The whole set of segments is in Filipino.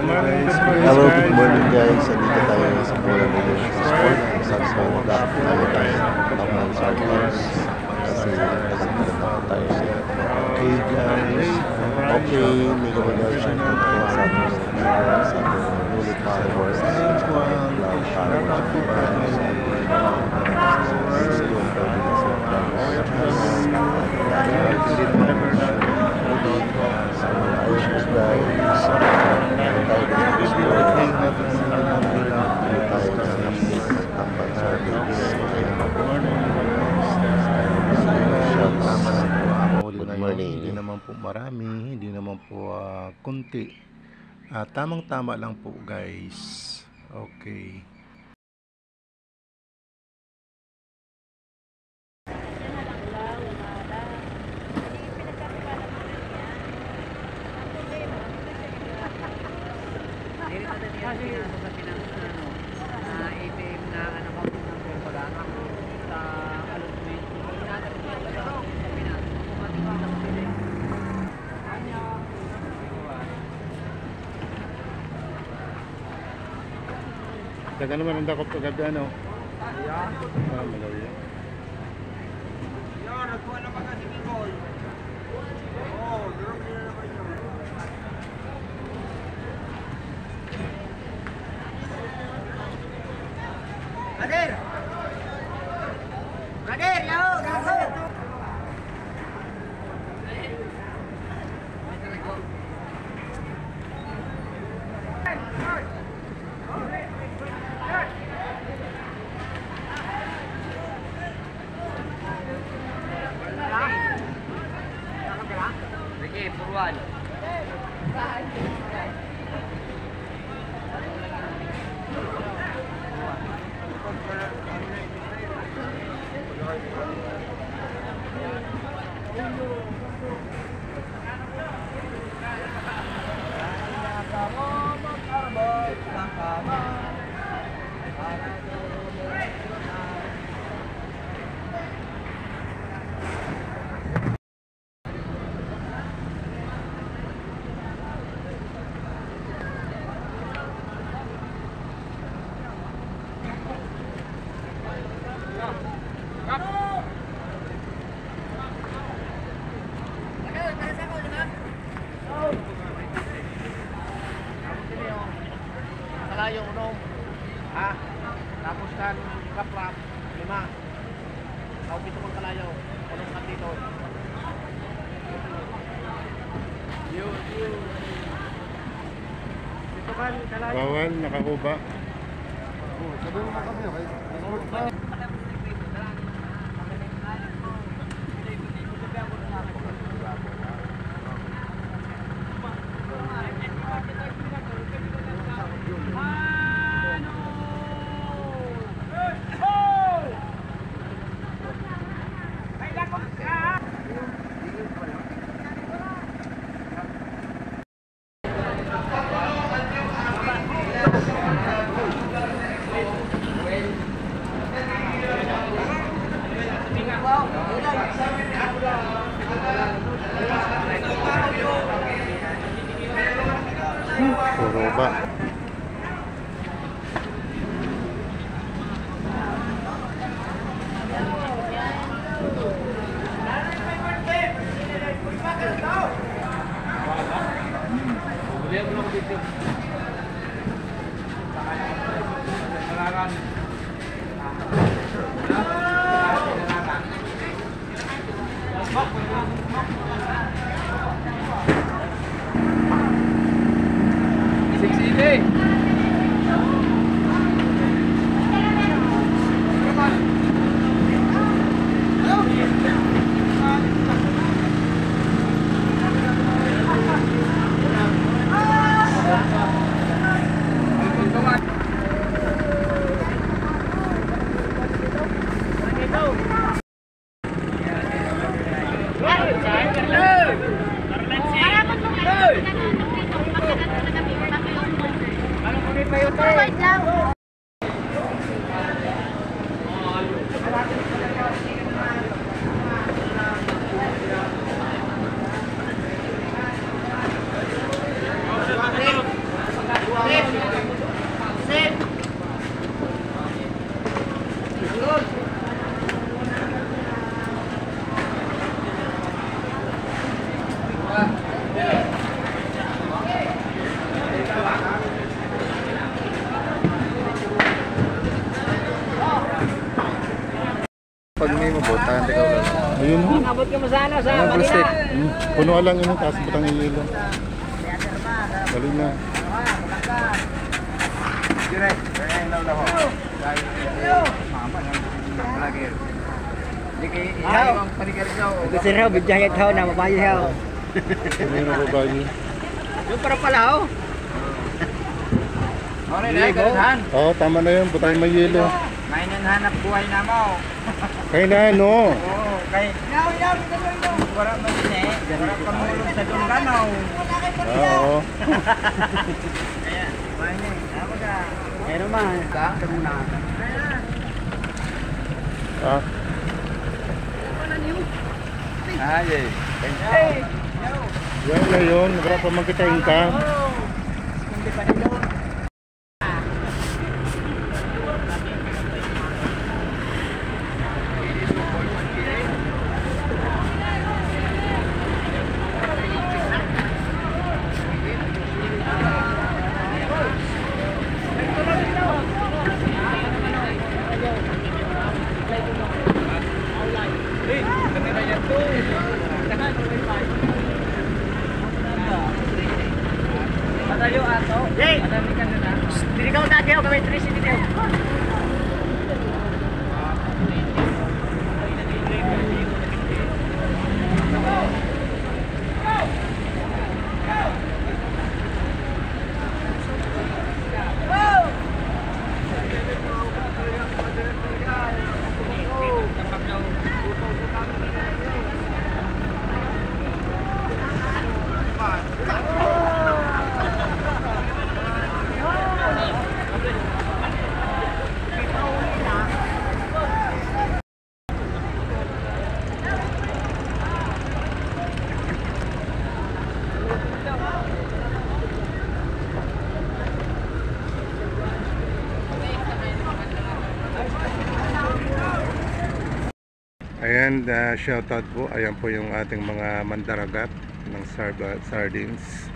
Hello, good morning guys. Andito tayo sa Bola Leadership Sport. Sabi ko tayo ng Sarkers kasi nagaganda tayo sa okay guys. Okay, may gabagay siya na ito sa ating viewers, sa ating ulit followers, vlog followers, hindi naman po marami, hindi naman po kunti. Tamang-tama lang po guys. Okay. Daga naman ang dakot kagabi ano? Malaw yan. Yan, nagkuha na mga si Nicol. Oo, durog nila naman yun. Kadir! Kadir, yaw! Gago! Sige, puruan. Kalayo unom. Tapos kan kaprap 5. Kau pito kong kalayo. Unom ka dito. Yun. Dito kan kalayo. Bawal, nakakuba. Sabi mo na kami, okay? Kuroba. Wait lang. Abot ka mo sana sa Ang Manila. plastic. Puno lang yun, taas butang yung ilo. Dali na. Gusto raw, bidyahe ito na mabayaw. Ano yung babae? Yung para pala, oh. Oo, tama na yun. Butang may yelo. May nanhanap buhay na mo. Kaya na, no? Oo, kay... Wala man din eh. Wala pamulog sa Dungganaw. Oo. Kaya, bahay niya. Ako ka. Pero man, ka? Ito muna. Ah, Ay, yan na yun. Wala pa magkitain ka. hindi pa nilo. Patayo ato. Jay! Madami ka na. Dili ka magkakayo kami 3 dito. Ayan, shoutout po. Ayan po yung ating mga mandaragat ng sardines.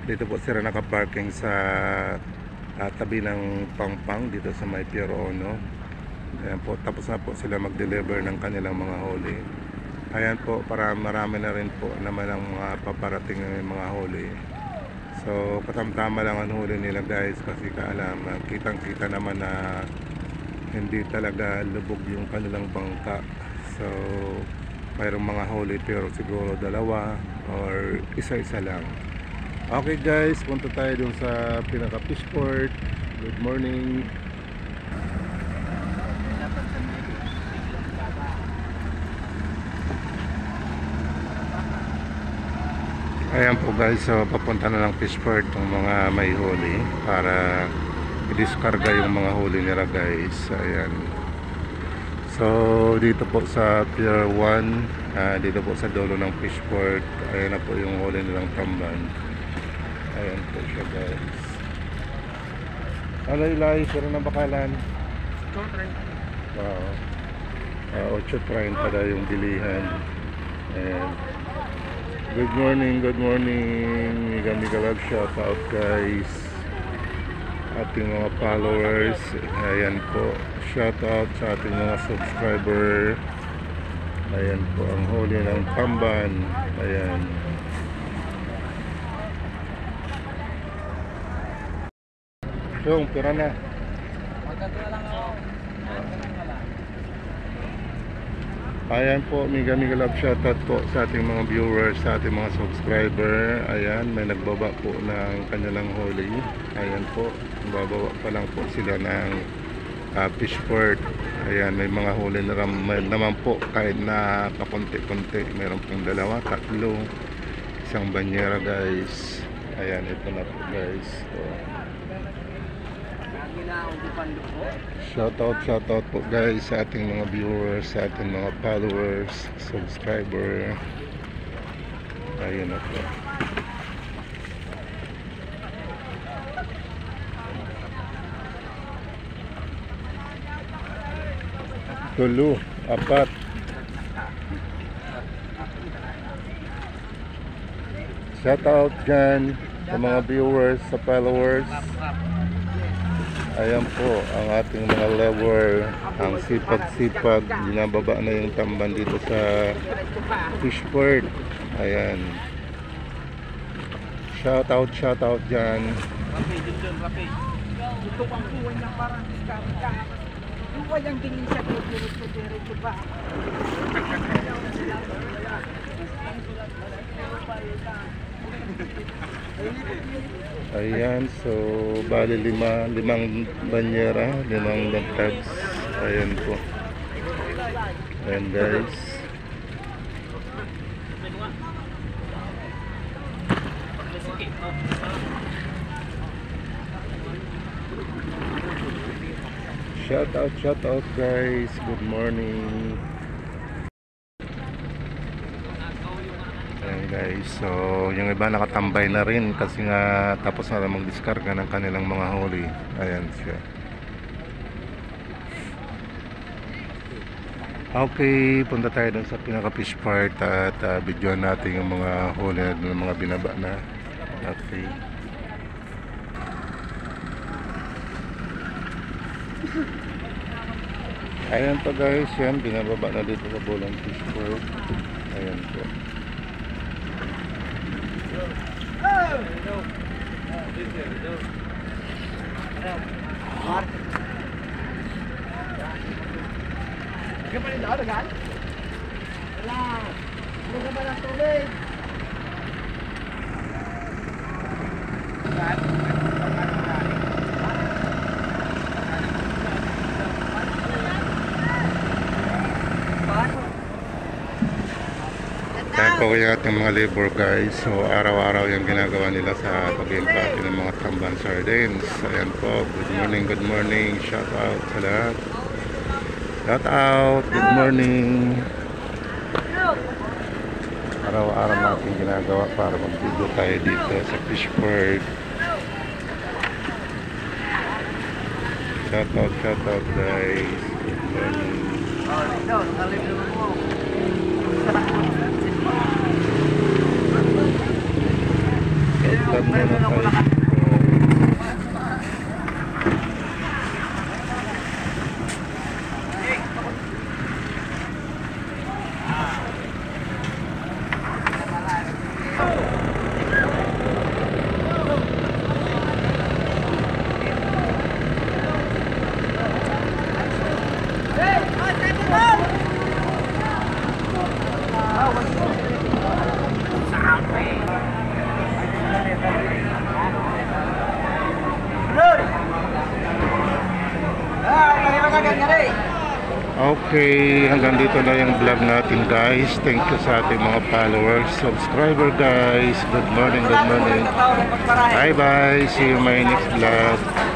Dito po sila nakaparking sa tabi ng Pangpang dito sa may Piero Ono. Ayan po, tapos na po sila mag-deliver ng kanilang mga huli. Ayan po, para marami na rin po naman ang mga paparating ng mga huli. So, katamtama lang ang huli nila guys, kasi kaalaman, kitang-kita naman na hindi talaga lubog yung kanilang bangka. So, mayroong mga huli pero siguro dalawa or isa-isa lang. Okay guys, punta tayo dun sa pinaka fishport. Good morning. Ayan po guys, so papunta na lang fishport ng mga may huli para i-discarga yung mga huli nila guys. Ayan. So dito po sa Pier 1, dito po sa dulo ng fishport, ayan na po yung huli nilang tamban. Ayan po siya guys. Alay-lay, pero na bakalan. Wow. 8:30 pa daw yung bilihan. Ayan. Good morning, good morning. Miga love, shout out guys. Ating mga followers, ayan po, shout out sa ating mga subscriber. Ayan po ang huli ng tamban. Ayan. Yung pira na. Ayan po, miga love, shout out po sa ating mga viewers, sa ating mga subscriber. Ayan, may nagbaba po ng kanilang huli. Ayan po, babawa pa lang po sila ng fishport. Ayan, may mga huli na naman po, kahit na kapunti-punti. Meron pong 2, 3, isang banyera guys. Ayan, ito na po guys. So, shout out po guys sa ating mga viewers, sa ating mga followers, subscriber. Ayun na po. Tulo, 4. Shout out dyan sa mga viewers, sa followers. Ayan po ang ating mga lever, ang sipag-sipag, binababa na yung tamban dito sa fishport. Ayan. Shout out dyan. Ito ang buhay na parang diskarga. Buhay ang tingin siya kay diretso ba? Ayan, so bali limang banyera, limang tags. Ayan po. Ayan guys. Shout out guys. Good morning. Ayan guys, so yung iba nakatambay na rin kasi nga tapos na mag-diskarga ng kanilang mga huli. Ayan siya. Okay, punta tayo dun sa pinaka-fish part at videoan natin yung mga huli ng mga binaba na. Okay. Ayan pa guys, yan binababa na dito sa Bulan Fish Port. Ayan po. Ayan po yung ating mga labor guys. So araw-araw yung ginagawa nila sa pag-impake ng mga tamban sardines. Ayan po, good morning. Shout out sa lahat. Shout out, good morning. Araw-araw natin ginagawa para mag-video tayo dito sa fishport. Shout out guys. Good morning. Vlog na na tayo. Okay, hanggang dito na yung vlog natin guys. Thank you sa ating mga followers, subscriber guys. Good morning. Bye bye. See you in my next vlog.